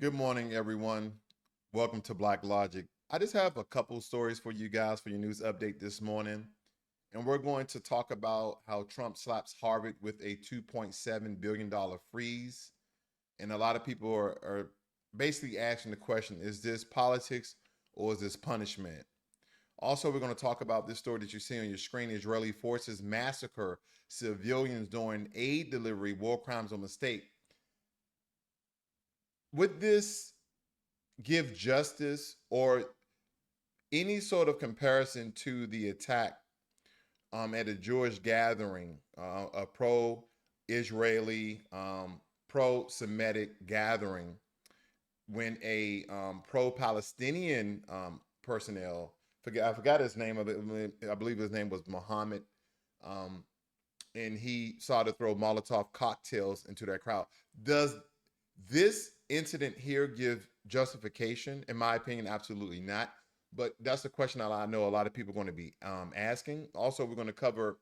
Good morning, everyone. Welcome to Blacklogic. I just have a couple stories for you guys for your news update this morning. And we're going to talk about how Trump slaps Harvard with a $2.7 billion freeze. And a lot of people are basically asking the question, is this politics or is this punishment? Also, we're going to talk about this story that you see on your screen. Israeli forces massacre civilians during aid delivery, war crimes or mistake. Would this give justice or any sort of comparison to the attack at a Jewish gathering, a pro-Israeli, pro-Semitic gathering, when a pro-Palestinian personnel, I forgot his name of it. I believe his name was Muhammad, um, and he sought to throw Molotov cocktails into that crowd. Does this incident here give justification? In my opinion, absolutely not. But that's the question that I know a lot of people are going to be asking. Also, we're going to cover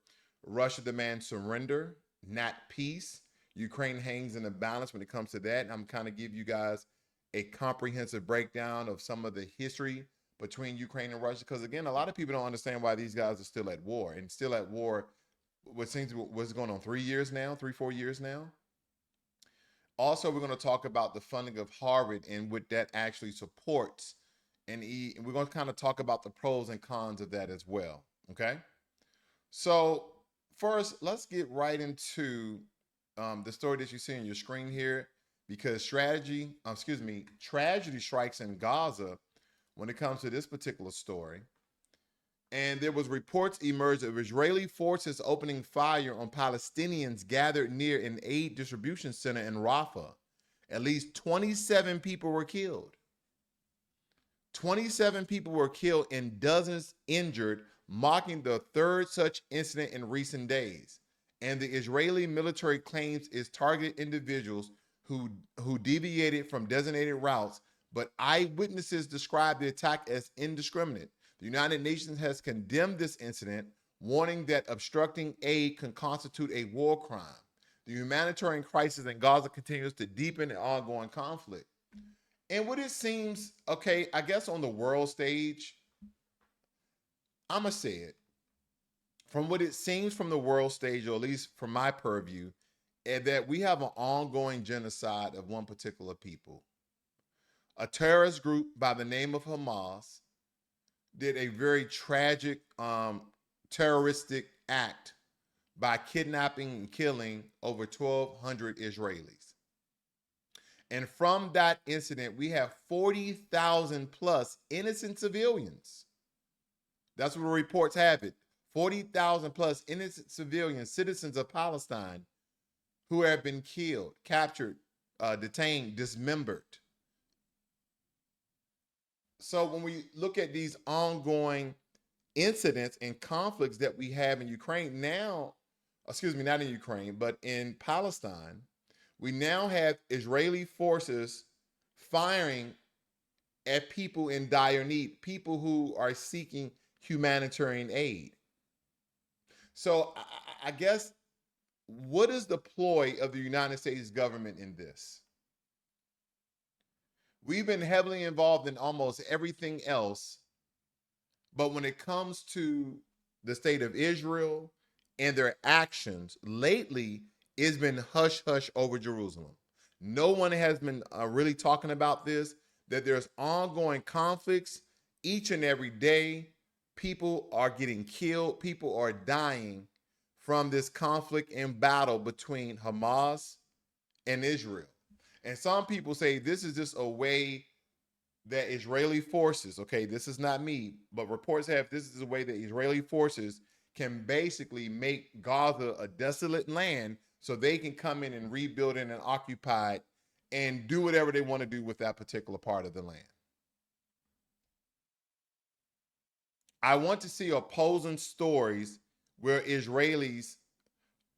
Russia demands surrender, not peace. Ukraine hangs in the balance when it comes to that. And I'm kind of give you guys a comprehensive breakdown of some of the history between Ukraine and Russia. Because again, a lot of people don't understand why these guys are still at war and still at war. What seems what's going on 3 years now, 3, 4 years now. Also, we're going to talk about the funding of Harvard and what that actually supports. And we're going to kind of talk about the pros and cons of that as well. Okay. So, first, let's get right into the story that you see on your screen here because tragedy strikes in Gaza when it comes to this particular story. And there was reports emerged of Israeli forces opening fire on Palestinians gathered near an aid distribution center in Rafah. At least 27 people were killed. 27 people were killed and dozens injured, marking the third such incident in recent days. And the Israeli military claims it's targeted individuals who deviated from designated routes, but eyewitnesses described the attack as indiscriminate. The United Nations has condemned this incident, warning that obstructing aid can constitute a war crime. The humanitarian crisis in Gaza continues to deepen the ongoing conflict. And what it seems, okay, I guess on the world stage, I'm going to say it. From what it seems from the world stage, or at least from my purview, is that we have an ongoing genocide of one particular people. A terrorist group by the name of Hamas did a very tragic terroristic act by kidnapping and killing over 1,200 Israelis. And from that incident, we have 40,000 plus innocent civilians. That's what the reports have it. 40,000 plus innocent civilians, citizens of Palestine, who have been killed, captured, detained, dismembered. So when we look at these ongoing incidents and conflicts that we have in Ukraine now, excuse me, not in Ukraine, but in Palestine, we now have Israeli forces firing at people in dire need, people who are seeking humanitarian aid. So I guess what is the ploy of the United States government in this? We've been heavily involved in almost everything else, but when it comes to the state of Israel and their actions lately, it's been hush hush over Jerusalem. No one has been really talking about this, that there's ongoing conflicts each and every day. People are getting killed, people are dying from this conflict and battle between Hamas and Israel. And some people say this is just a way that Israeli forces, okay, this is not me, but reports have this is a way that Israeli forces can basically make Gaza a desolate land so they can come in and rebuild it and occupy it and do whatever they want to do with that particular part of the land. I want to see opposing stories where Israelis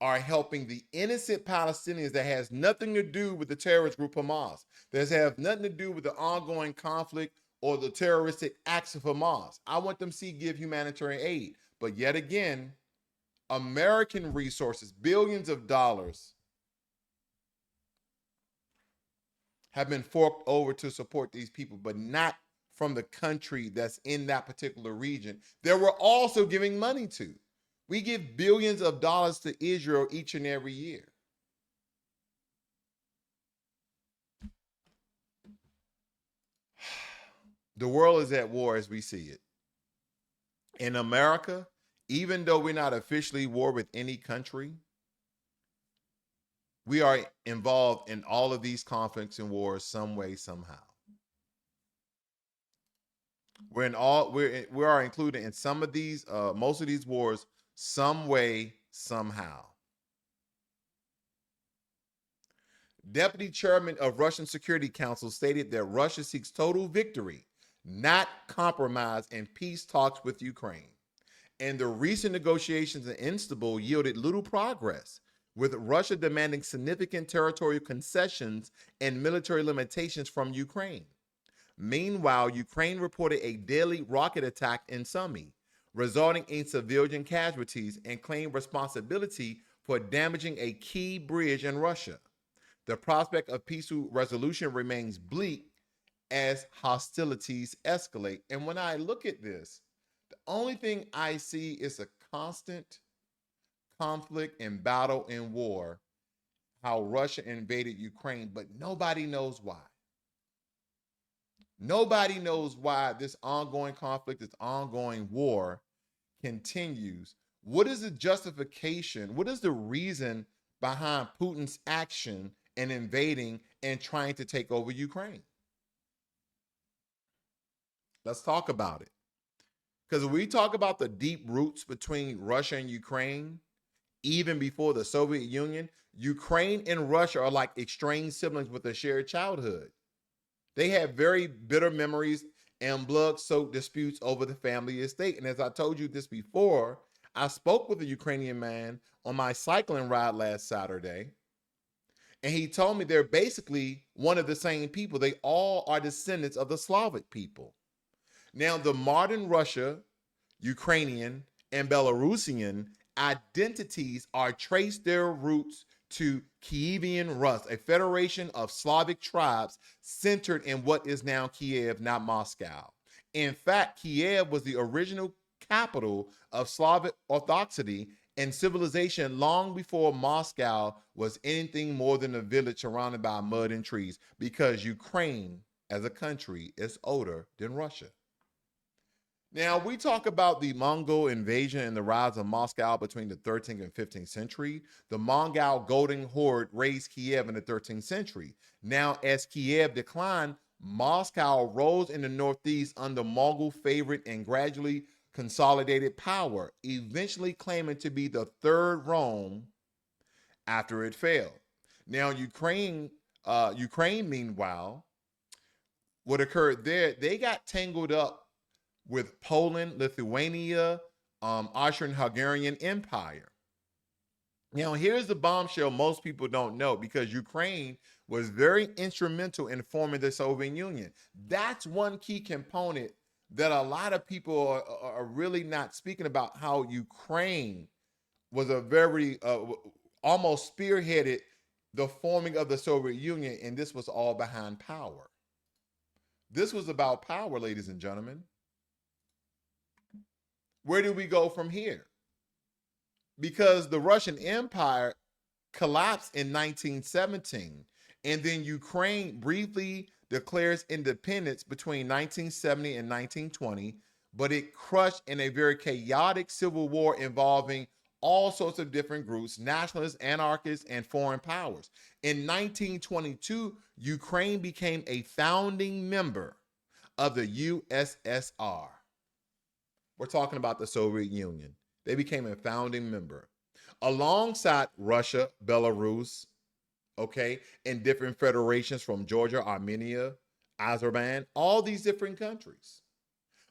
are helping the innocent Palestinians that has nothing to do with the terrorist group Hamas, that have nothing to do with the ongoing conflict or the terroristic acts of Hamas. I want them to see give humanitarian aid. But yet again, American resources, billions of dollars, have been forked over to support these people, but not from the country that's in that particular region that we're also giving money to. We give billions of dollars to Israel each and every year. The world is at war as we see it. In America, even though we're not officially war with any country, we are involved in all of these conflicts and wars some way, somehow. We are included in some of these, most of these wars, some way, somehow. Deputy Chairman of Russian Security Council stated that Russia seeks total victory, not compromise, in peace talks with Ukraine. And the recent negotiations in Istanbul yielded little progress, with Russia demanding significant territorial concessions and military limitations from Ukraine. Meanwhile, Ukraine reported a deadly rocket attack in Sumy, resulting in civilian casualties, and claimed responsibility for damaging a key bridge in Russia. The prospect of peaceful resolution remains bleak as hostilities escalate. And when I look at this, the only thing I see is a constant conflict and battle and war, how Russia invaded Ukraine, but nobody knows why. Nobody knows why this ongoing conflict, this ongoing war continues. What is the justification? What is the reason behind Putin's action in invading and trying to take over Ukraine? Let's talk about it. Because when we talk about the deep roots between Russia and Ukraine, even before the Soviet Union, Ukraine and Russia are like estranged siblings with a shared childhood. They have very bitter memories and blood-soaked disputes over the family estate. And as I told you this before, I spoke with a Ukrainian man on my cycling ride last Saturday, and he told me they're basically one of the same people. They all are descendants of the Slavic people. Now, the modern Russia, Ukrainian, and Belarusian identities are traced their roots to Kievan Rus, a federation of Slavic tribes centered in what is now Kiev, not Moscow. In fact, Kiev was the original capital of Slavic Orthodoxy and civilization long before Moscow was anything more than a village surrounded by mud and trees, because Ukraine as a country is older than Russia. Now, we talk about the Mongol invasion and the rise of Moscow between the 13th and 15th century. The Mongol Golden Horde raised Kiev in the 13th century. Now, as Kiev declined, Moscow rose in the northeast under Mongol favorite and gradually consolidated power, eventually claiming to be the third Rome after it failed. Now, Ukraine, meanwhile, what occurred there, they got tangled up with Poland, Lithuania, Austrian-Hungarian Empire. Now, here's the bombshell most people don't know, because Ukraine was very instrumental in forming the Soviet Union. That's one key component that a lot of people are really not speaking about, how Ukraine was a very, almost spearheaded the forming of the Soviet Union, and this was all behind power. This was about power, ladies and gentlemen. Where do we go from here? Because the Russian Empire collapsed in 1917, and then Ukraine briefly declares independence between 1970 and 1920, but it crushed in a very chaotic civil war involving all sorts of different groups, nationalists, anarchists, and foreign powers. In 1922, Ukraine became a founding member of the USSR. We're talking about the Soviet Union. They became a founding member alongside Russia, Belarus, okay, and different federations from Georgia, Armenia, Azerbaijan, all these different countries.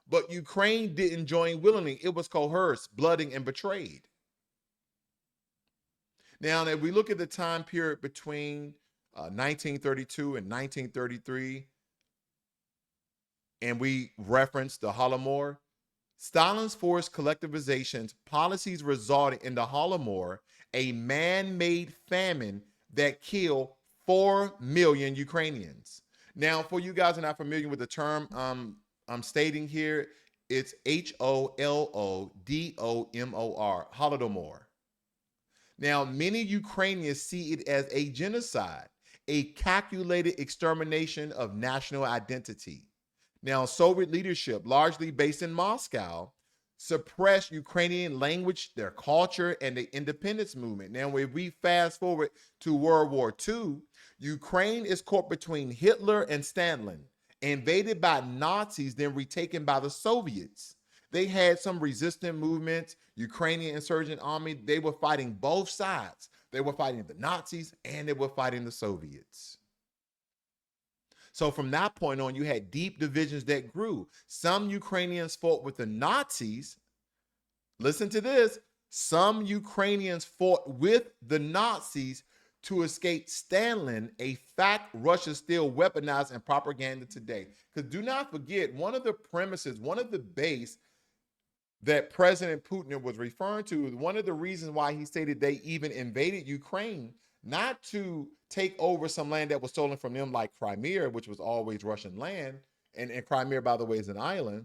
But Ukraine didn't join willingly. It was coerced, bloodied, and betrayed. Now, if we look at the time period between 1932 and 1933, and we reference the Holodomor, Stalin's forced collectivization's policies resulted in the Holodomor, a man-made famine that killed 4 million Ukrainians. Now, for you guys who are not familiar with the term I'm stating here, it's Holodomor, Holodomor. Now, many Ukrainians see it as a genocide, a calculated extermination of national identity. Now, Soviet leadership, largely based in Moscow, suppressed Ukrainian language, their culture, and the independence movement. Now, if we fast forward to World War II, Ukraine is caught between Hitler and Stalin, invaded by Nazis, then retaken by the Soviets. They had some resistant movements, Ukrainian insurgent army. They were fighting both sides. They were fighting the Nazis and they were fighting the Soviets. So from that point on, you had deep divisions that grew. Some Ukrainians fought with the Nazis. Listen to this. Some Ukrainians fought with the Nazis to escape Stalin, a fact Russia still weaponized in propaganda today. Because do not forget, one of the premises, one of the base that President Putin was referring to, one of the reasons why he stated they even invaded Ukraine, not to take over some land that was stolen from them like Crimea, which was always Russian land, and Crimea, by the way, is an island,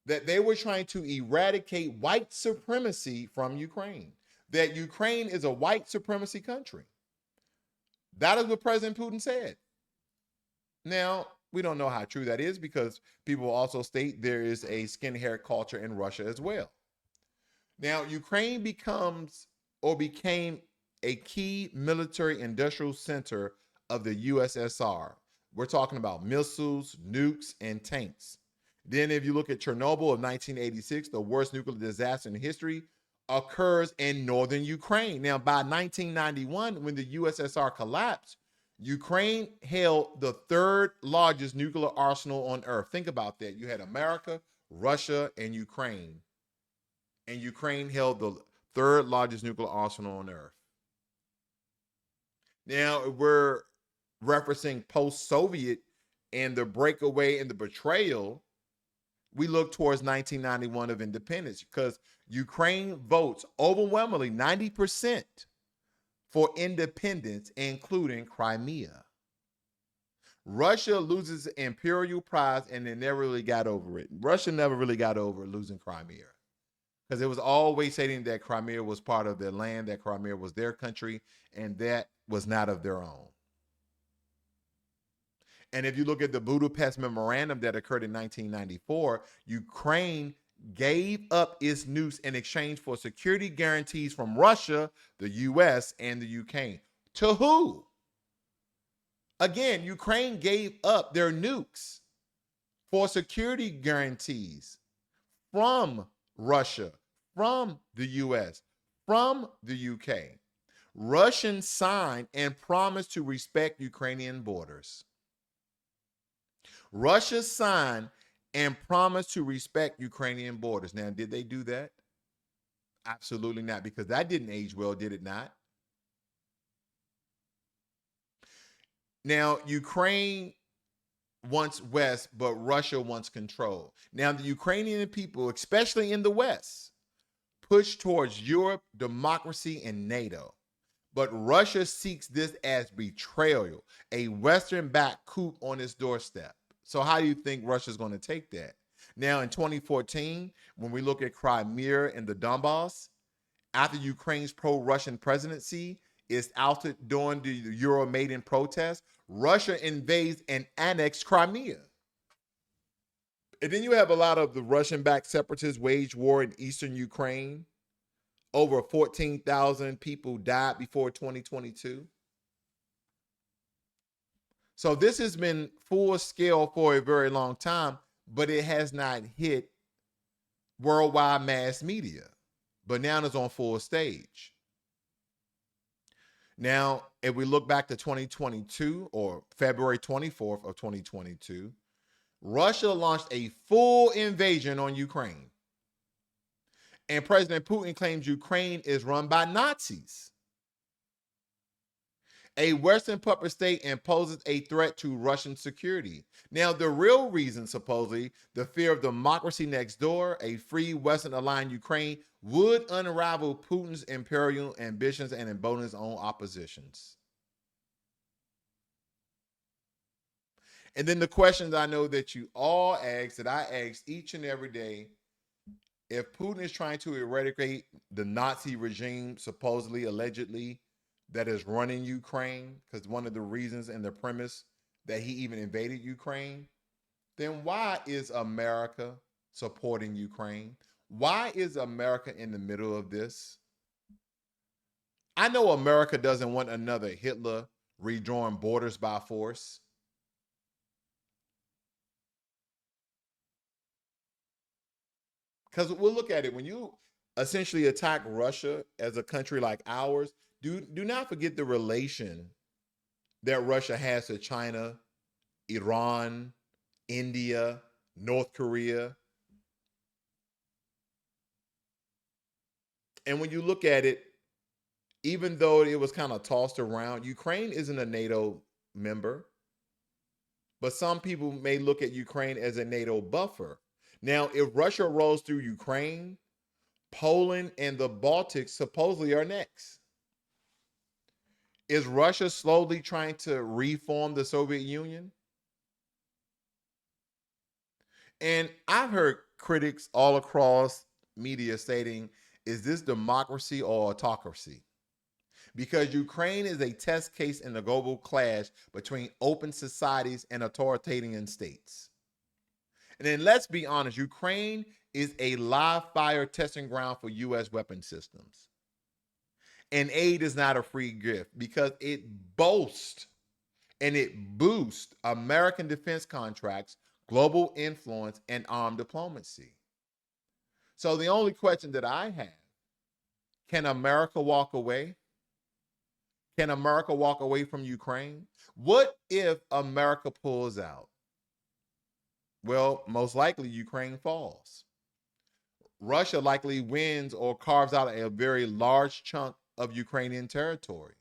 that they were trying to eradicate white supremacy from Ukraine, that Ukraine is a white supremacy country. That is what President Putin said. Now, we don't know how true that is because people also state there is a skin hair culture in Russia as well. Now, Ukraine became a key military industrial center of the USSR. We're talking about missiles, nukes, and tanks. Then if you look at Chernobyl of 1986, the worst nuclear disaster in history occurs in northern Ukraine. Now, by 1991, when the USSR collapsed, Ukraine held the third largest nuclear arsenal on earth. Think about that. You had America, Russia, and Ukraine. And Ukraine held the third largest nuclear arsenal on earth. Now, we're referencing post-Soviet and the breakaway and the betrayal. We look towards 1991 of independence because Ukraine votes overwhelmingly 90% for independence, including Crimea. Russia loses imperial prize and they never really got over it. Russia never really got over losing Crimea because it was always saying that Crimea was part of their land, that Crimea was their country, and that was not of their own. And if you look at the Budapest Memorandum that occurred in 1994, Ukraine gave up its nukes in exchange for security guarantees from Russia, the US, and the UK. To who? Again, Ukraine gave up their nukes for security guarantees from Russia, from the US, from the UK. Russians signed and promised to respect Ukrainian borders. Russia signed and promised to respect Ukrainian borders. Now, did they do that? Absolutely not, because that didn't age well, did it not? Now, Ukraine wants West, but Russia wants control. Now, the Ukrainian people, especially in the West, push towards Europe, democracy, and NATO. But Russia seeks this as betrayal, a Western-backed coup on its doorstep. So how do you think Russia's going to take that? Now, in 2014, when we look at Crimea and the Donbass, after Ukraine's pro-Russian presidency is ousted during the Euromaidan protest, Russia invades and annexed Crimea. And then you have a lot of the Russian-backed separatists wage war in eastern Ukraine. Over 14,000 people died before 2022. So this has been full scale for a very long time, but it has not hit worldwide mass media. But now it's on full stage. Now, if we look back to 2022 or February 24th of 2022, Russia launched a full invasion on Ukraine. And President Putin claims Ukraine is run by Nazis. A Western puppet state imposes a threat to Russian security. Now, the real reason, supposedly, the fear of democracy next door, a free Western-aligned Ukraine, would unravel Putin's imperial ambitions and embolden his own oppositions. And then the questions I know that you all ask, that I ask each and every day, if Putin is trying to eradicate the Nazi regime, supposedly, allegedly, that is running Ukraine, because one of the reasons and the premise that he even invaded Ukraine, then why is America supporting Ukraine? Why is America in the middle of this? I know America doesn't want another Hitler redrawing borders by force. Because we'll look at it, when you essentially attack Russia as a country like ours, do not forget the relation that Russia has to China, Iran, India, North Korea. And when you look at it, even though it was kind of tossed around, Ukraine isn't a NATO member, but some people may look at Ukraine as a NATO buffer. Now, if Russia rolls through Ukraine, Poland and the Baltics supposedly are next. Is Russia slowly trying to reform the Soviet Union? And I've heard critics all across media stating, is this democracy or autocracy? Because Ukraine is a test case in the global clash between open societies and authoritarian states. And then let's be honest, Ukraine is a live fire testing ground for U.S. weapon systems. And aid is not a free gift because it boasts and it boosts American defense contracts, global influence, and armed diplomacy. So the only question that I have, can America walk away? Can America walk away from Ukraine? What if America pulls out? Well, most likely Ukraine falls. Russia likely wins or carves out a very large chunk of Ukrainian territory.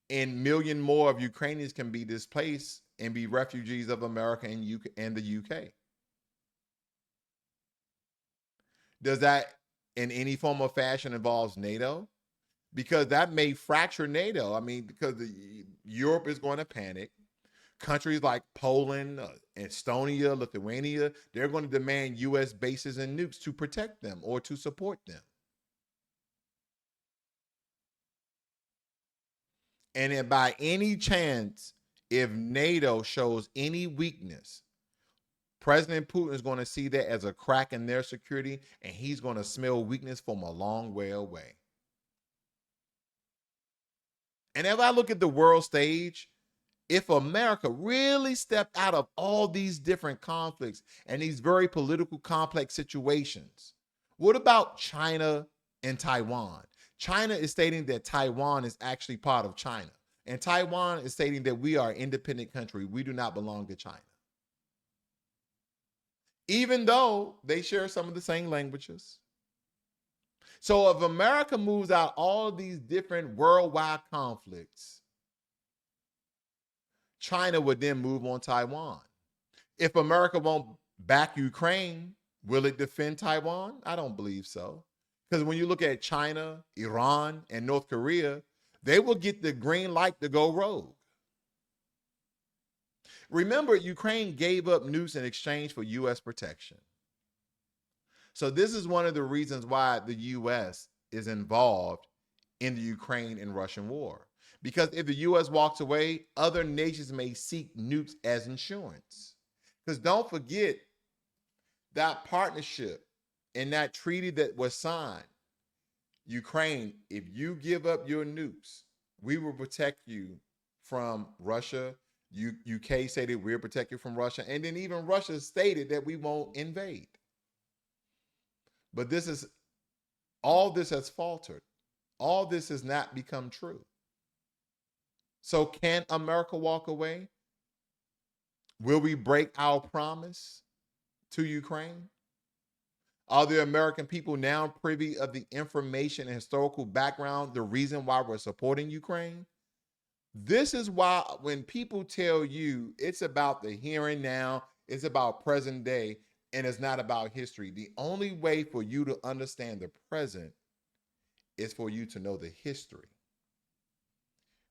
And million more of Ukrainians can be displaced and be refugees of America and the UK. Does that in any form or fashion involves NATO? Because that may fracture NATO. I mean, because Europe is going to panic. Countries like Poland, Estonia, Lithuania, they're going to demand U.S. bases and nukes to protect them or to support them. And if by any chance, if NATO shows any weakness, President Putin is going to see that as a crack in their security, and he's going to smell weakness from a long way away. And if I look at the world stage, if America really stepped out of all these different conflicts and these very political complex situations, what about China and Taiwan? China is stating that Taiwan is actually part of China. And Taiwan is stating that we are an independent country. We do not belong to China. Even though they share some of the same languages. So if America moves out all of these different worldwide conflicts, China would then move on Taiwan. If America won't back Ukraine, will it defend Taiwan? I don't believe so. Because when you look at China, Iran, and North Korea, they will get the green light to go rogue. Remember, Ukraine gave up nukes in exchange for U.S. protection. So this is one of the reasons why the U.S. is involved in the Ukraine and Russian war. Because if the U.S. walks away, other nations may seek nukes as insurance. Because don't forget that partnership and that treaty that was signed. Ukraine, if you give up your nukes, we will protect you from Russia. UK stated we'll protect you from Russia. And then even Russia stated that we won't invade. But all this has faltered. All this has not become true. So can America walk away? Will we break our promise to Ukraine? Are the American people now privy of the information and historical background, the reason why we're supporting Ukraine? This is why when people tell you it's about the here and now, it's about present day, and it's not about history, the only way for you to understand the present is for you to know the history.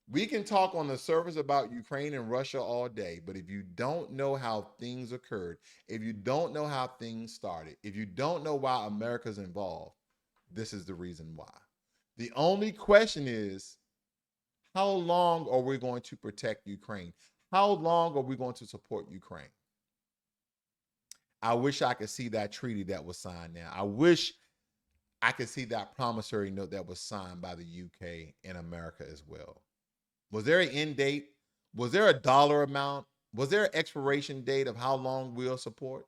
We can talk on the surface about Ukraine and Russia all day, but if you don't know how things occurred, if you don't know how things started, if you don't know why America's involved, this is the reason why. The only question is, how long are we going to protect Ukraine? How long are we going to support Ukraine? I wish I could see that treaty that was signed now. I wish I could see that promissory note that was signed by the UK and America as well. Was there an end date? Was there a dollar amount? Was there an expiration date of how long we'll support?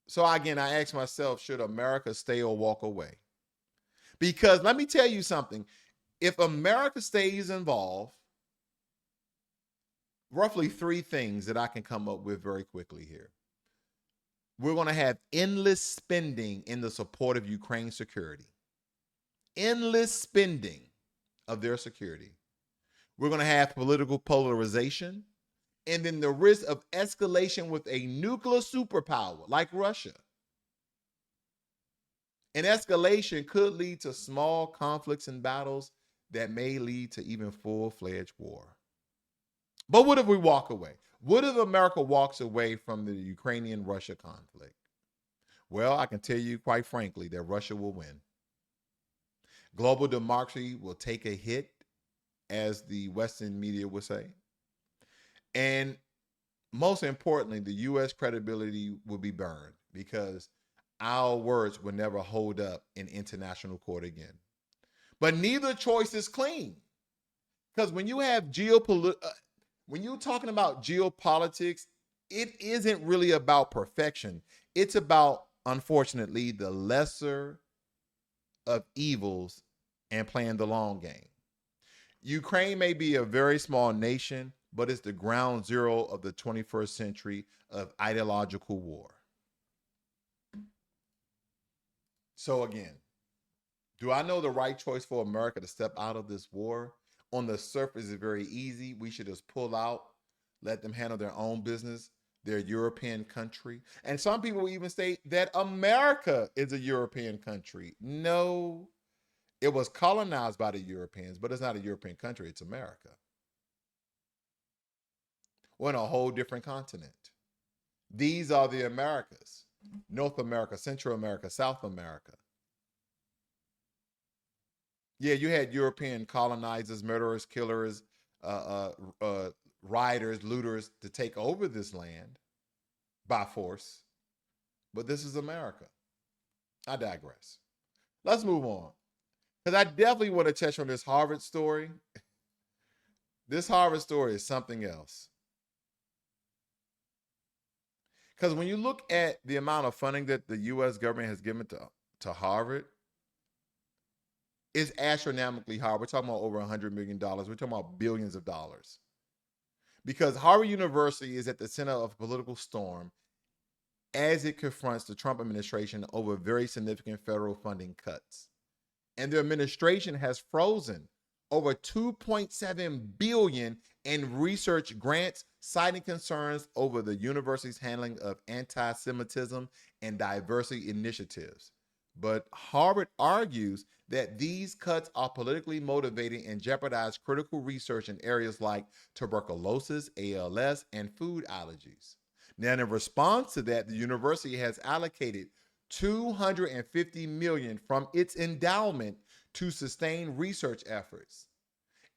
So again, I ask myself, should America stay or walk away? Because let me tell you something. If America stays involved, roughly three things that I can come up with very quickly here. We're going to have endless spending in the support of Ukraine's security. Endless spending of their security. We're going to have political polarization, and then the risk of escalation with a nuclear superpower like Russia. And escalation could lead to small conflicts and battles that may lead to even full-fledged war. But what if we walk away? What if America walks away from the Ukrainian-Russia conflict? Well, I can tell you quite frankly that Russia will win. Global democracy will take a hit, as the Western media would say. And most importantly, the U.S. credibility will be burned because our words will never hold up in international court again. But neither choice is clean. Because when you have when you're talking about geopolitics, it isn't really about perfection. It's about, unfortunately, the lesser of evils and playing the long game. Ukraine may be a very small nation, but it's the ground zero of the 21st century of ideological war. So again, do I know the right choice for America to step out of this war? On the surface, it's very easy. We should just pull out, let them handle their own business. They're a European country. And some people even state that America is a European country. No, it was colonized by the Europeans, but it's not a European country. It's America. We're on a whole different continent. These are the Americas: North America, Central America, South America. Yeah, you had European colonizers, murderers, killers, rioters, looters to take over this land by force. But this is America. I digress. Let's move on. Because I definitely want to touch on this Harvard story. This Harvard story is something else. Because when you look at the amount of funding that the U.S. government has given to Harvard, it's astronomically high. We're talking about over $100 million. We're talking about billions of dollars. Because Harvard University is at the center of a political storm as it confronts the Trump administration over very significant federal funding cuts. And the administration has frozen over $2.7 billion in research grants, citing concerns over the university's handling of anti-Semitism and diversity initiatives. But Harvard argues that these cuts are politically motivated and jeopardize critical research in areas like tuberculosis, ALS, and food allergies. Now, in response to that, the university has allocated $250 million from its endowment to sustain research efforts.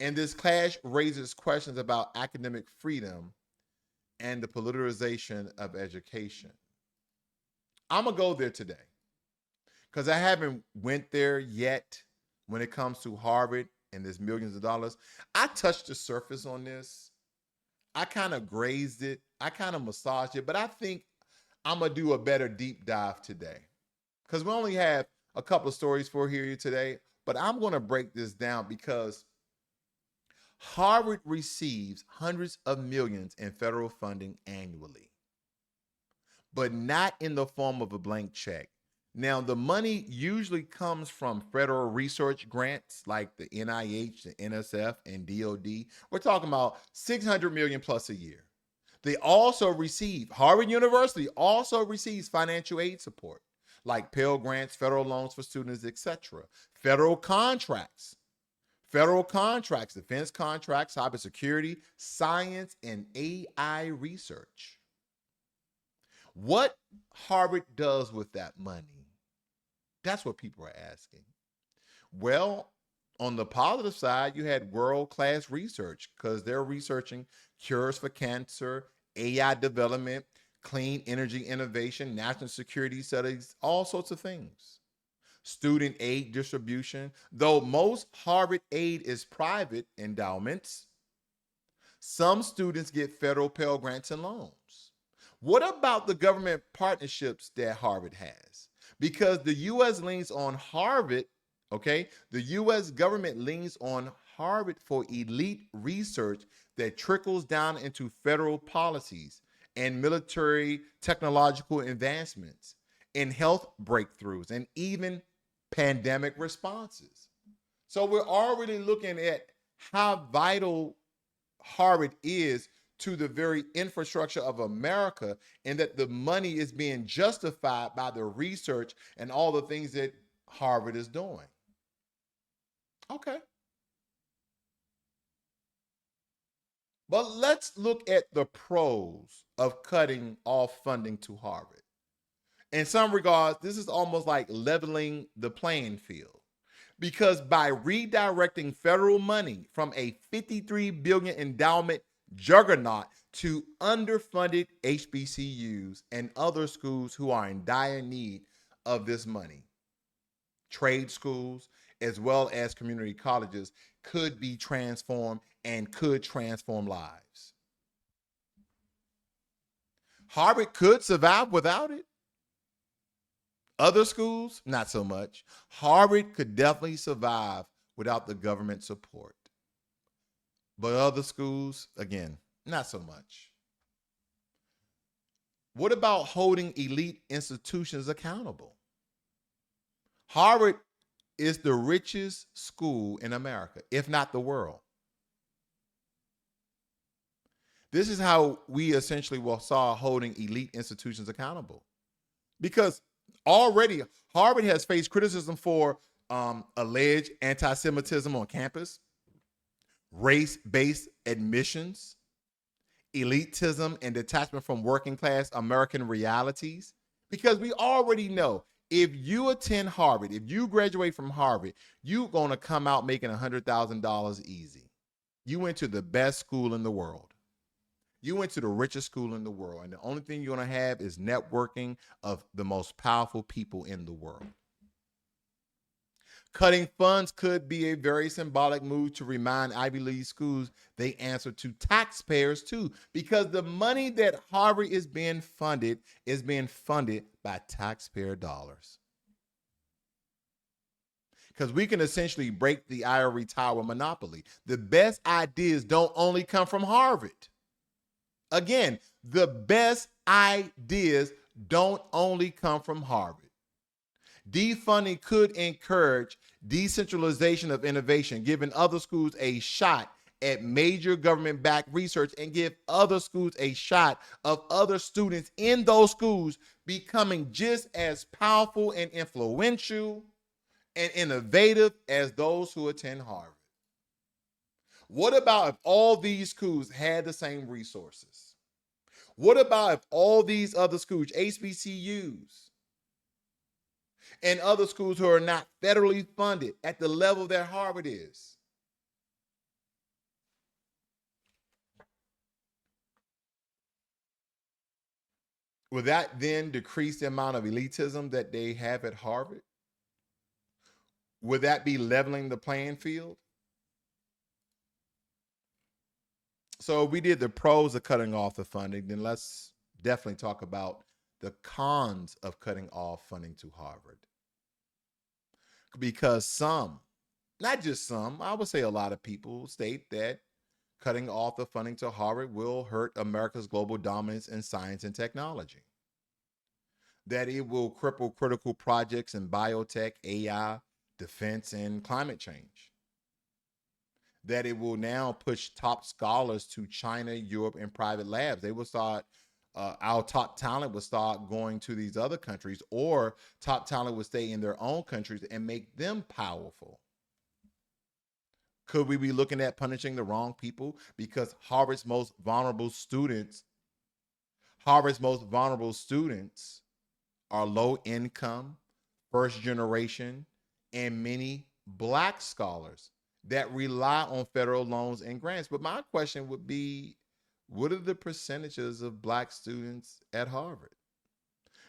And this clash raises questions about academic freedom and the politicization of education. I'm going to go there today because I haven't went there yet when it comes to Harvard and this millions of dollars. I touched the surface on this. I kind of grazed it. I kind of massaged it, but I think I'm going to do a better deep dive today because we only have a couple of stories for here today, but I'm going to break this down because Harvard receives hundreds of millions in federal funding annually, but not in the form of a blank check. Now, the money usually comes from federal research grants like the NIH, the NSF, and DOD. We're talking about $600 million plus a year. Harvard University also receives financial aid support like Pell Grants, federal loans for students, etc., federal contracts, federal contracts, defense contracts, cybersecurity, science, and AI research. What Harvard does with that money? That's what people are asking. Well, on the positive side, you had world-class research because they're researching cures for cancer, AI development, clean energy innovation, national security studies, all sorts of things. Student aid distribution, though most Harvard aid is private endowments, some students get federal Pell Grants and loans. What about the government partnerships that Harvard has? Because the U.S. leans on Harvard, okay? The U.S. government leans on Harvard for elite research that trickles down into federal policies and military technological advancements and health breakthroughs and even pandemic responses. So we're already looking at how vital Harvard is to the very infrastructure of America, and that the money is being justified by the research and all the things that Harvard is doing. Okay. But let's look at the pros of cutting off funding to Harvard. In some regards, this is almost like leveling the playing field, because by redirecting federal money from a $53 billion endowment juggernaut to underfunded HBCUs and other schools who are in dire need of this money, trade schools as well as community colleges could be transformed and could transform lives. Harvard could survive without it. Other schools, not so much. Harvard could definitely survive without the government support. But other schools, again, not so much. What about holding elite institutions accountable? Harvard is the richest school in America, if not the world. This is how we essentially saw holding elite institutions accountable. Because already Harvard has faced criticism for alleged anti-Semitism on campus, race-based admissions, elitism, and detachment from working class American realities. Because we already know if you attend Harvard, if you graduate from Harvard, you're going to come out making $100,000 easy. You went to the best school in the world. You went to the richest school in the world, and the only thing you're going to have is networking of the most powerful people in the world. Cutting funds could be a very symbolic move to remind Ivy League schools they answer to taxpayers too, because the money that Harvard is being funded by taxpayer dollars. Because we can essentially break the ivory tower monopoly. The best ideas don't only come from Harvard. Again, the best ideas don't only come from Harvard. Defunding could encourage decentralization of innovation, giving other schools a shot at major government-backed research and give other schools a shot of other students in those schools becoming just as powerful and influential and innovative as those who attend Harvard. What about if all these schools had the same resources? What about if all these other schools, HBCUs, and other schools who are not federally funded at the level that Harvard is? Would that then decrease the amount of elitism that they have at Harvard? Would that be leveling the playing field? So we did the pros of cutting off the funding. Then let's definitely talk about the cons of cutting off funding to Harvard. Because some, not just some, I would say a lot of people state that cutting off the funding to Harvard will hurt America's global dominance in science and technology. That it will cripple critical projects in biotech, AI, defense, and climate change. That it will now push top scholars to China, Europe, and private labs. They will start, our top talent will start going to these other countries, or top talent will stay in their own countries and make them powerful. Could we be looking at punishing the wrong people? Because Harvard's most vulnerable students are low income, first generation, and many Black scholars that rely on federal loans and grants. But my question would be, what are the percentages of Black students at Harvard?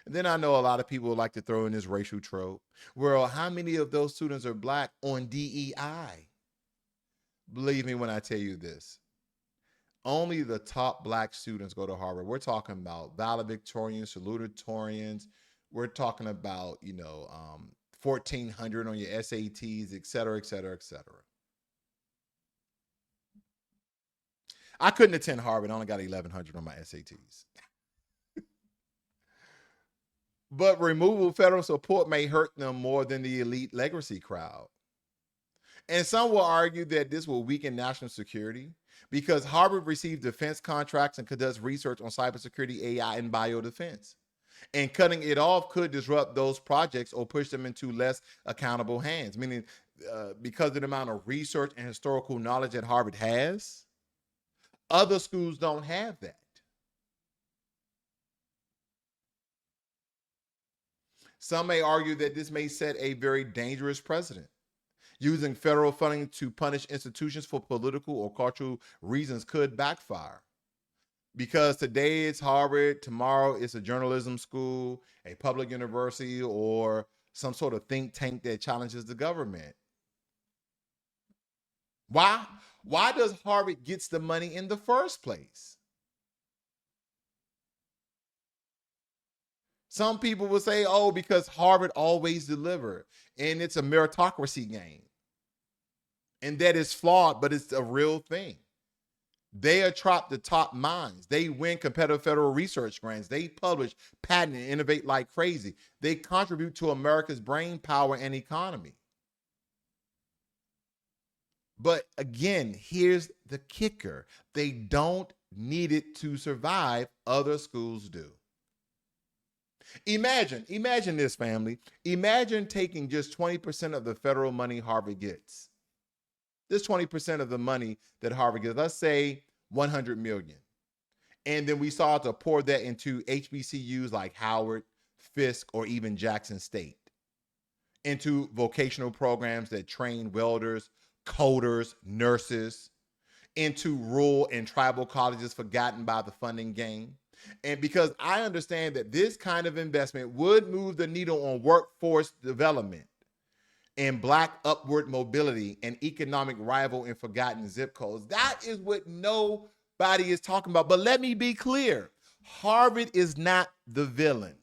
And then I know a lot of people like to throw in this racial trope. Well, how many of those students are Black on DEI? Believe me when I tell you this. Only the top Black students go to Harvard. We're talking about valedictorians, salutatorians. We're talking about, 1,400 on your SATs, et cetera, et cetera, et cetera. I couldn't attend Harvard. I only got 1,100 on my SATs. But removal of federal support may hurt them more than the elite legacy crowd. And some will argue that this will weaken national security because Harvard receives defense contracts and conducts research on cybersecurity, AI, and biodefense. And cutting it off could disrupt those projects or push them into less accountable hands, meaning because of the amount of research and historical knowledge that Harvard has, other schools don't have that. Some may argue that this may set a very dangerous precedent. Using federal funding to punish institutions for political or cultural reasons could backfire. Because today it's Harvard, tomorrow it's a journalism school, a public university, or some sort of think tank that challenges the government. Why? Why does Harvard gets the money in the first place? Some people will say, oh, because Harvard always delivered, and it's a meritocracy game. And that is flawed, but it's a real thing. They attract the top minds. They win competitive federal research grants. They publish, patent, and innovate like crazy. They contribute to America's brain power and economy. But again, here's the kicker. They don't need it to survive. Other schools do. Imagine this, family. Imagine taking just 20% of the federal money Harvard gets. This 20% of the money that Harvard gets, let's say 100 million. And then we start to pour that into HBCUs like Howard, Fisk, or even Jackson State, into vocational programs that train welders, coders, nurses, into rural and tribal colleges forgotten by the funding game. And because I understand that this kind of investment would move the needle on workforce development and Black upward mobility and economic rival in forgotten zip codes. That is what nobody is talking about. But let me be clear. Harvard is not the villain,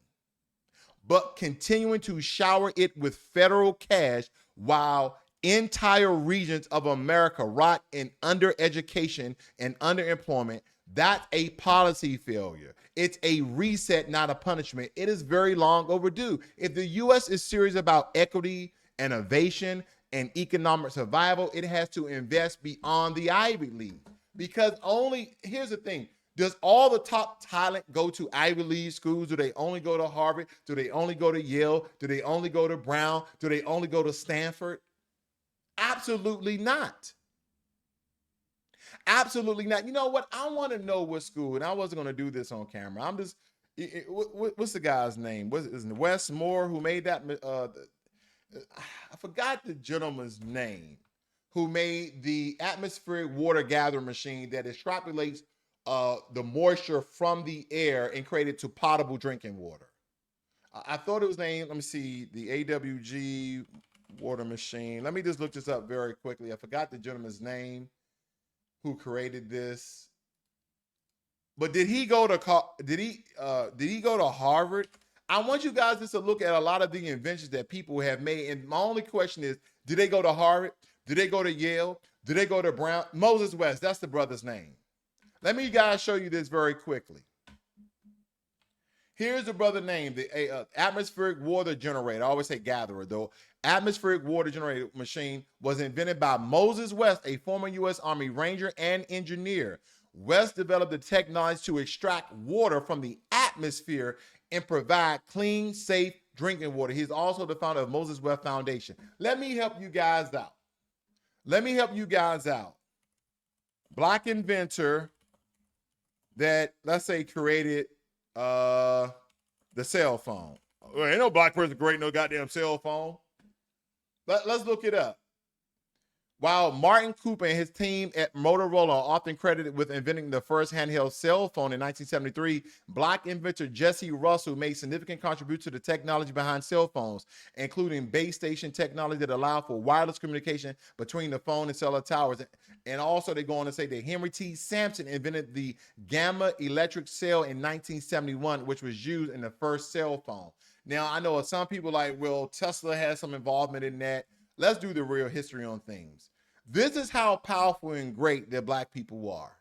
but continuing to shower it with federal cash while entire regions of America rot in undereducation and underemployment, that's a policy failure. It's a reset, not a punishment. It is very long overdue. If the U.S. is serious about equity, innovation, and economic survival, it has to invest beyond the Ivy League. Because here's the thing, does all the top talent go to Ivy League schools? Do they only go to Harvard? Do they only go to Yale? Do they only go to Brown? Do they only go to Stanford? Absolutely not. Absolutely not. You know what? I want to know what school, and I wasn't going to do this on camera. I'm just, what's the guy's name? Is it Wes Moore who made that? I forgot the gentleman's name who made the atmospheric water gathering machine that extrapolates the moisture from the air and created to potable drinking water. I thought it was named, let me see, the AWG water machine. Let me just look this up very quickly. I forgot the gentleman's name who created this. But did he go to Harvard? I want you guys just to look at a lot of the inventions that people have made. And my only question is, did they go to Harvard? Did they go to Yale? Did they go to Brown? Moses West, that's the brother's name. Let me guys show you this very quickly. Here's the brother name, the atmospheric water generator. I always say gatherer, though. Atmospheric water generator machine was invented by Moses West, a former U.S. Army Ranger and engineer. West developed the technology to extract water from the atmosphere and provide clean, safe drinking water. He's also the founder of Moses West Foundation. Let me help you guys out. Let me help you guys out. Black inventor that, let's say, created the cell phone. Well, ain't no black person creating no goddamn cell phone. Let's look it up. While Martin Cooper and his team at Motorola are often credited with inventing the first handheld cell phone in 1973, Black inventor Jesse Russell made significant contributions to the technology behind cell phones, including base station technology that allowed for wireless communication between the phone and cellular towers. And also they go on to say that Henry T. Sampson invented the gamma electric cell in 1971, which was used in the first cell phone. Now, I know some people like, well, Tesla has some involvement in that. Let's do the real history on things. This is how powerful and great that black people are.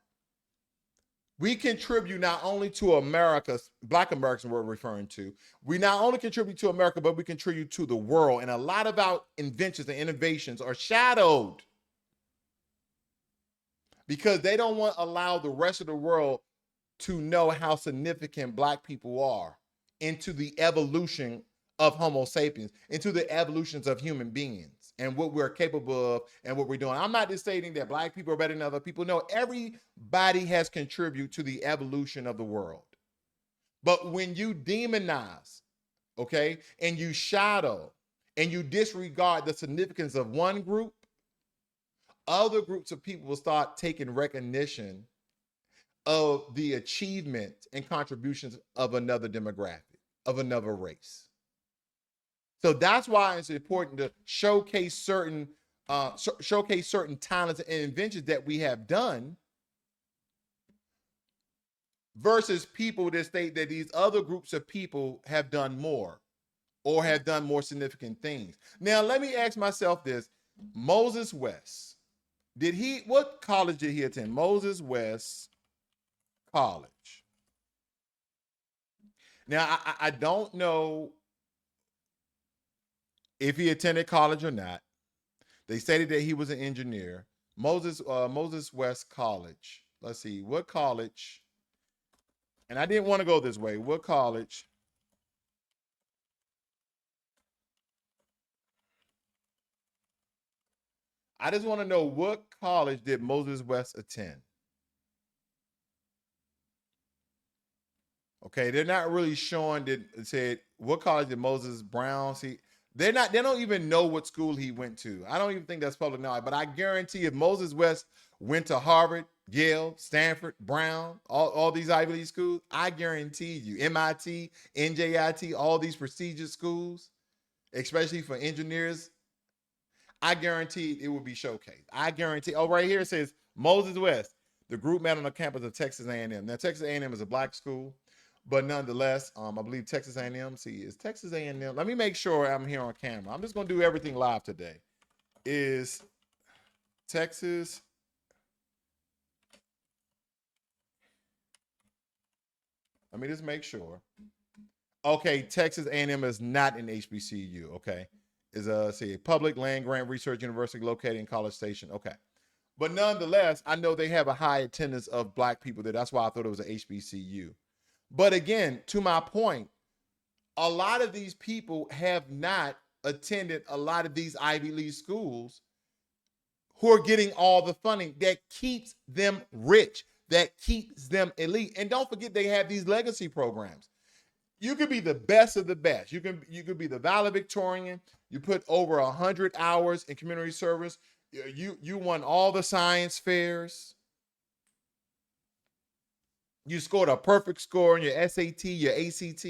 We contribute not only to America, black Americans we're referring to, we not only contribute to America, but we contribute to the world. And a lot of our inventions and innovations are shadowed because they don't want to allow the rest of the world to know how significant black people are into the evolution of Homo sapiens, into the evolutions of human beings and what we're capable of and what we're doing. I'm not just stating that black people are better than other people. No, everybody has contributed to the evolution of the world. But when you demonize, okay, and you shadow and you disregard the significance of one group, other groups of people will start taking recognition of the achievement and contributions of another demographic, of another race. So that's why it's important to showcase certain talents and inventions that we have done versus people that state that these other groups of people have done more or have done more significant things. Now, let me ask myself this. Moses West, what college did he attend? Moses West College. Now, I don't know if he attended college or not. They stated that he was an engineer. Moses West College. Let's see, what college? And I didn't want to go this way. What college? I just want to know, what college did Moses West attend? Okay, they're not really showing that it said what college did Moses Brown see. They don't even know what school he went to. I don't even think that's public knowledge, but I guarantee if Moses West went to Harvard, Yale, Stanford, Brown, all these Ivy League schools, I guarantee you, MIT, NJIT, all these prestigious schools, especially for engineers, I guarantee it will be showcased. I guarantee. Oh, right here it says Moses West. The group met on the campus of Texas A&M. Now, Texas A&M is a black school, but nonetheless, I believe Texas A&M. See, is Texas A&M? Let me make sure I'm here on camera. I'm just gonna do everything live today. Is Texas? Let me just make sure. Okay, Texas A&M is not an HBCU. Okay, is a public land grant research university located in College Station. Okay, but nonetheless, I know they have a high attendance of black people there. That's why I thought it was a HBCU. But again, to my point, a lot of these people have not attended a lot of these Ivy League schools who are getting all the funding that keeps them rich, that keeps them elite. And don't forget, they have these legacy programs. You could be the best of the best. You could be the valedictorian. You put over 100 hours in community service. You won all the science fairs. You scored a perfect score in your SAT, your ACT.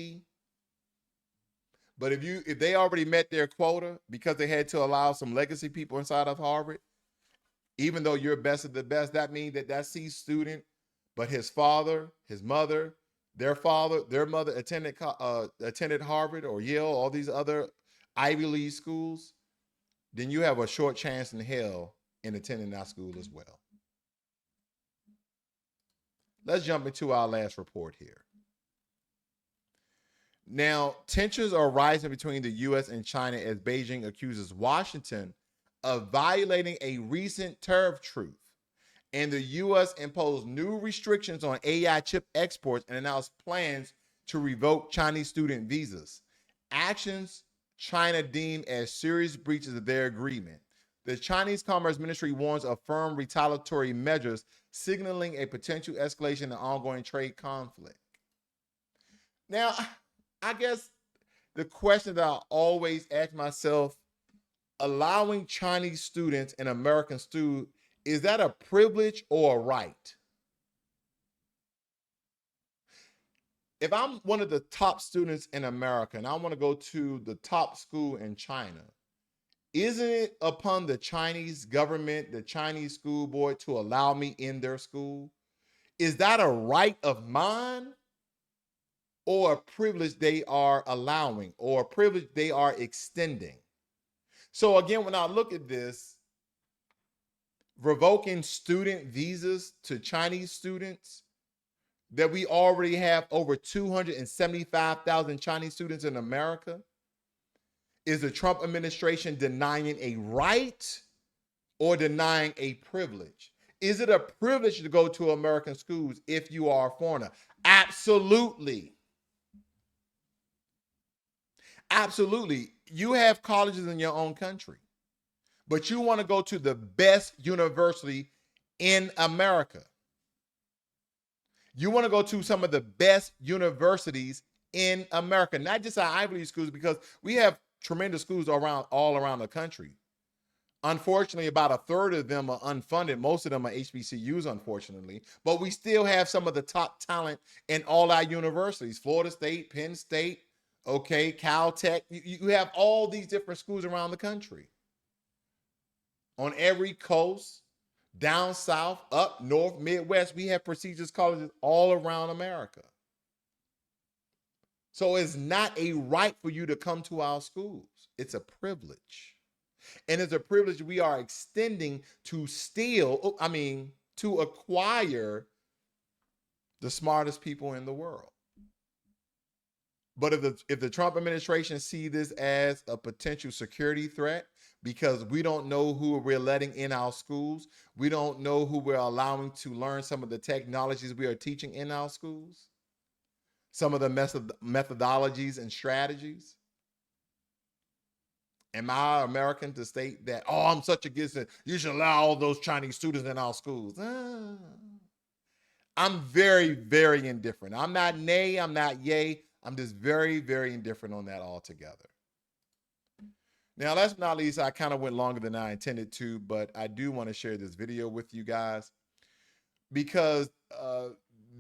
But if they already met their quota because they had to allow some legacy people inside of Harvard, even though you're best of the best, that means that C student, but his father, his mother, their father, their mother attended Harvard or Yale, all these other Ivy League schools, then you have a short chance in hell in attending that school as well. Let's jump into our last report here. Now, tensions are rising between the U.S. and China as Beijing accuses Washington of violating a recent tariff truce. And the U.S. imposed new restrictions on AI chip exports and announced plans to revoke Chinese student visas. Actions China deemed as serious breaches of their agreement. The Chinese Commerce Ministry warns of firm retaliatory measures, signaling a potential escalation in ongoing trade conflict. Now, I guess the question that I always ask myself, allowing Chinese students and American students, is that a privilege or a right? If I'm one of the top students in America and I want to go to the top school in China, isn't it upon the Chinese government, the Chinese school board, to allow me in their school? Is that a right of mine or a privilege they are allowing or a privilege they are extending? So again, when I look at this, revoking student visas to Chinese students, that we already have over 275,000 Chinese students in America, is the Trump administration denying a right or denying a privilege? Is it a privilege to go to American schools if you are a foreigner? Absolutely. Absolutely. You have colleges in your own country, but you want to go to the best university in America. You want to go to some of the best universities in America, not just our Ivy League schools, because we have tremendous schools all around the country. Unfortunately, about a third of them are unfunded. Most of them are HBCUs, unfortunately. But we still have some of the top talent in all our universities. Florida State, Penn State, okay, Caltech. You have all these different schools around the country. On every coast, down south, up north, Midwest, we have prestigious colleges all around America. So it's not a right for you to come to our schools. It's a privilege. And it's a privilege we are extending to to acquire the smartest people in the world. But if the Trump administration see this as a potential security threat, because we don't know who we're letting in our schools, we don't know who we're allowing to learn some of the technologies we are teaching in our schools, some of the methodologies and strategies. Am I American to state that, oh, I'm such against it, you should allow all those Chinese students in our schools? I'm very, very indifferent. I'm not nay, I'm not yay. I'm just very, very indifferent on that altogether. Now, last but not least, I kind of went longer than I intended to, but I do want to share this video with you guys because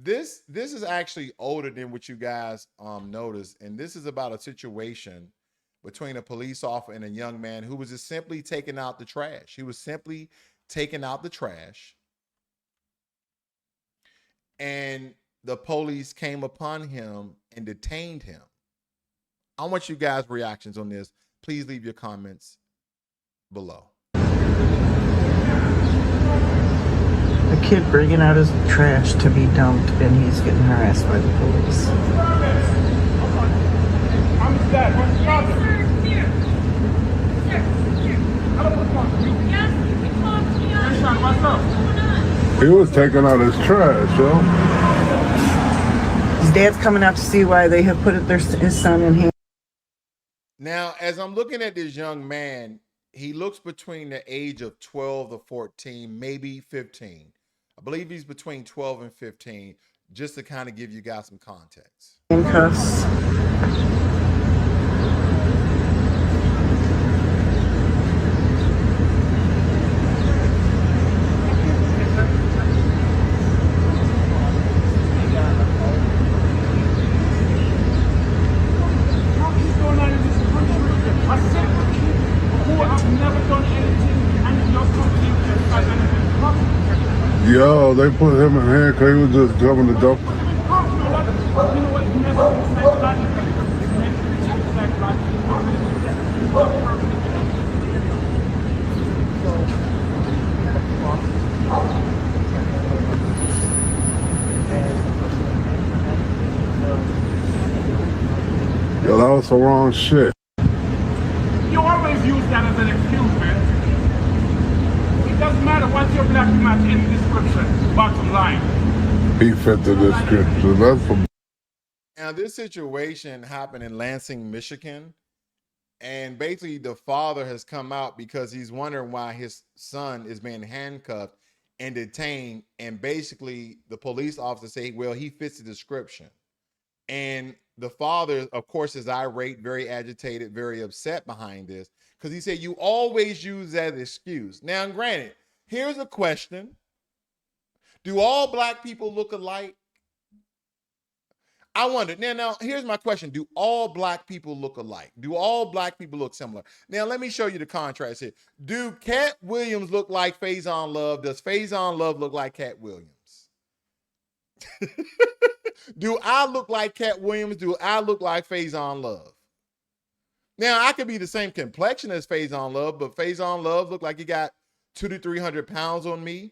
this is actually older than what you guys noticed, and this is about a situation between a police officer and a young man who was just simply taking out the trash. He was simply taking out the trash, and the police came upon him and detained him. I want you guys' reactions on this. Please leave your comments below. A kid bringing out his trash to be dumped, and he's getting harassed by the police. He was taking out his trash, yo. His dad's coming out to see why they have put his son in here. Now, as I'm looking at this young man, he looks between the age of 12 to 14, maybe 15. I believe he's between 12 and 15, just to kind of give you guys some context. Handcuffs. Yo, they put him in here because he was just coming to dump. Yo, that was the wrong shit. You always use that as an excuse, man. It doesn't matter what your black match in the description, bottom line. He fit the description. That's for. Now, this situation happened in Lansing, Michigan. And basically, the father has come out because he's wondering why his son is being handcuffed and detained. And basically, the police officer say, well, he fits the description. And the father, of course, is irate, very agitated, very upset behind this because he said, you always use that excuse. Now, granted, here's a question. Do all black people look alike? I wonder. Now, here's my question. Do all black people look alike? Do all black people look similar? Now, let me show you the contrast here. Do Cat Williams look like Faison Love? Does Faison Love look like Cat Williams? Do I look like Cat Williams? Do I look like Faison Love? Now, I could be the same complexion as Faison Love, but Faison Love look like he got 200 to 300 pounds on me.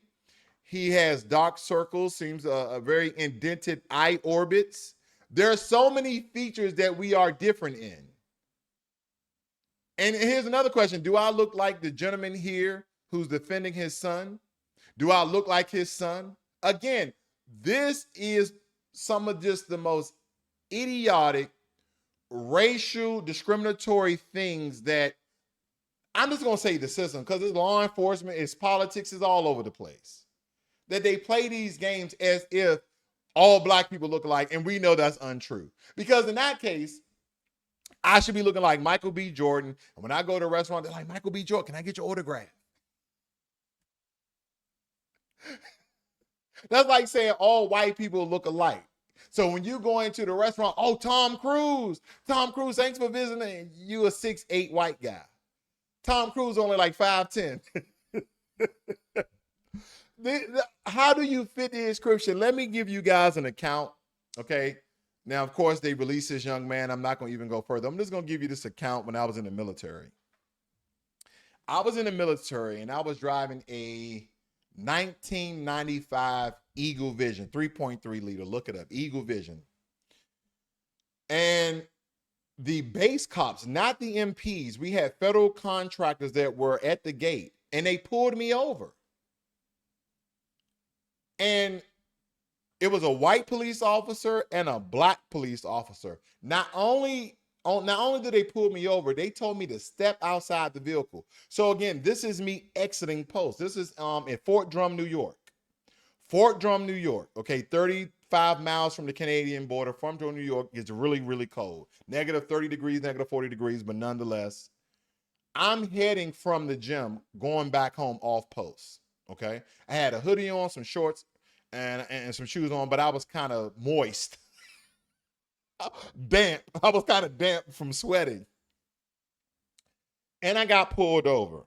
He has dark circles, seems a very indented eye orbits. There are so many features that we are different in. And here's another question. Do I look like the gentleman here who's defending his son? Do I look like his son? Again, this is some of just the most idiotic, racial, discriminatory things that I'm just going to say the system, because it's law enforcement, it's politics, it's all over the place. That they play these games as if all black people look alike, and we know that's untrue. Because in that case, I should be looking like Michael B. Jordan, and when I go to a restaurant, they're like, Michael B. Jordan, can I get your autograph? That's like saying all white people look alike. So when you go into the restaurant, oh, Tom Cruise, thanks for visiting. You a 6'8" white guy. Tom Cruise only like 5'10". How do you fit the description? Let me give you guys an account, okay? Now, of course, they released this young man. I'm not going to even go further. I'm just going to give you this account when I was in the military. I was in the military, and I was driving a 1995 Eagle Vision, 3.3 liter. Look it up, Eagle Vision. And the base cops, not the MPs, we had federal contractors that were at the gate, and they pulled me over. And it was a white police officer and a black police officer. Not only did they pull me over, they told me to step outside the vehicle. So again, this is me exiting post. This is in Fort Drum, New York. Fort Drum, New York. Okay, 35 miles from the Canadian border. Fort Drum, New York is really, really cold. Negative 30 degrees, negative 40 degrees, but nonetheless, I'm heading from the gym, going back home off post. Okay, I had a hoodie on, some shorts, and some shoes on, but I was kind of moist. Damp. I was kind of damp from sweating. And I got pulled over.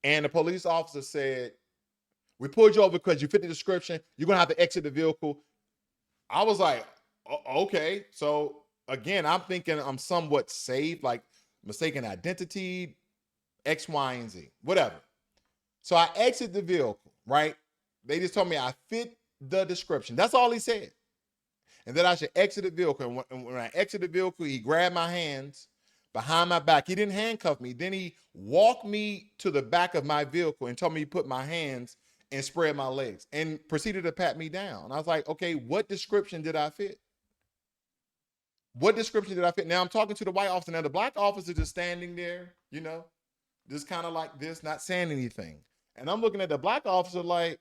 And the police officer said, we pulled you over because you fit the description. You're going to have to exit the vehicle. I was like, okay. So again, I'm thinking I'm somewhat safe, like mistaken identity, X, Y, and Z, whatever. So I exit the vehicle, right? They just told me I fit the description. That's all he said. And that I should exit the vehicle. And when I exit the vehicle, he grabbed my hands behind my back. He didn't handcuff me. Then he walked me to the back of my vehicle and told me to put my hands and spread my legs and proceeded to pat me down. I was like, okay, what description did I fit? What description did I fit? Now I'm talking to the white officer. Now the black officer just standing there, you know, just kind of like this, not saying anything. And I'm looking at the black officer like,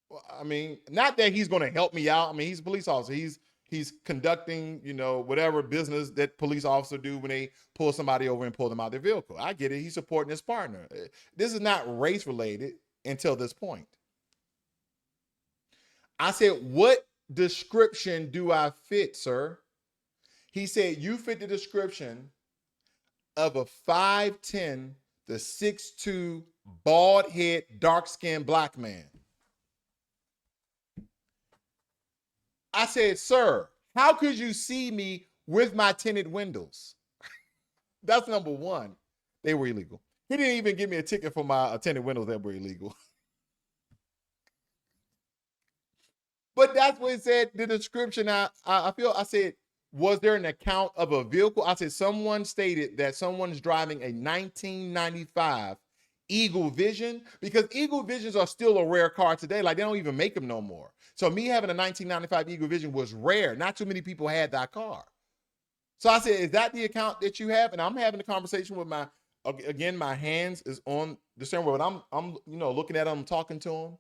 well, I mean, not that he's going to help me out. I mean, he's a police officer. He's conducting, you know, whatever business that police officers do when they pull somebody over and pull them out of their vehicle. I get it. He's supporting his partner. This is not race related until this point. I said, what description do I fit, sir? He said, you fit the description of a 5'10" to 6'2", bald head, dark-skinned black man. I said, sir, how could you see me with my tinted windows? That's number one. They were illegal. He didn't even give me a ticket for my tinted windows that were illegal. But that's what it said, the description. I said, was there an account of a vehicle? I said, someone stated that someone's driving a 1995 Eagle Vision, because Eagle Visions are still a rare car today. Like, they don't even make them no more. So me having a 1995 Eagle Vision was rare. Not too many people had that car. So I said, is that the account that you have? And I'm having a conversation with again, my hands is on the steering wheel, but I'm looking at him, talking to him.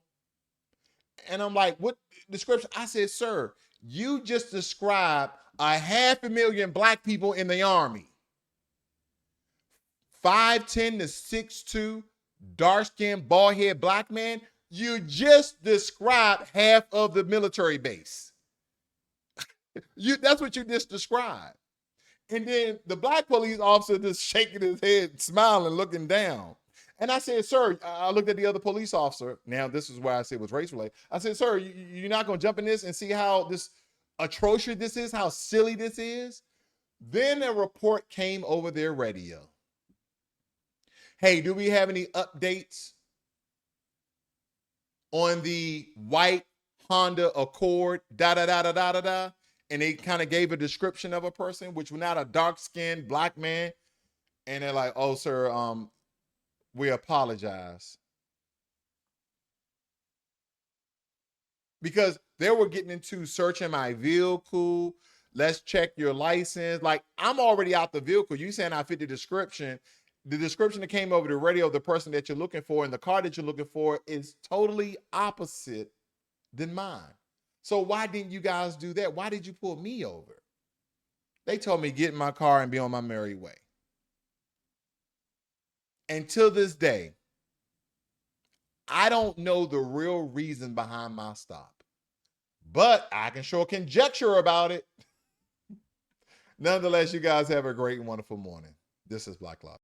And I'm like, what description? I said, sir, you just described 500,000 black people in the army. 5'10" to 6'2", dark-skinned, bald-head black man. You just described half of the military base. That's what you just described. And then the black police officer just shaking his head, smiling, looking down. And I said, sir, I looked at the other police officer. Now, this is why I said it was race related. I said, sir, you're not going to jump in this and see how this atrocious this is, how silly this is? Then a report came over their radio. Hey, do we have any updates on the white Honda Accord, da-da-da-da-da-da-da? And they kind of gave a description of a person, which was not a dark-skinned black man. And they're like, oh, sir, we apologize. Because they were getting into searching my vehicle. Let's check your license. Like, I'm already out the vehicle. You saying I fit the description. The description that came over the radio of the person that you're looking for and the car that you're looking for is totally opposite than mine. So why didn't you guys do that? Why did you pull me over? They told me get in my car and be on my merry way. And till this day, I don't know the real reason behind my stop, but I can sure conjecture about it. Nonetheless, you guys have a great and wonderful morning. This is Blacklogic.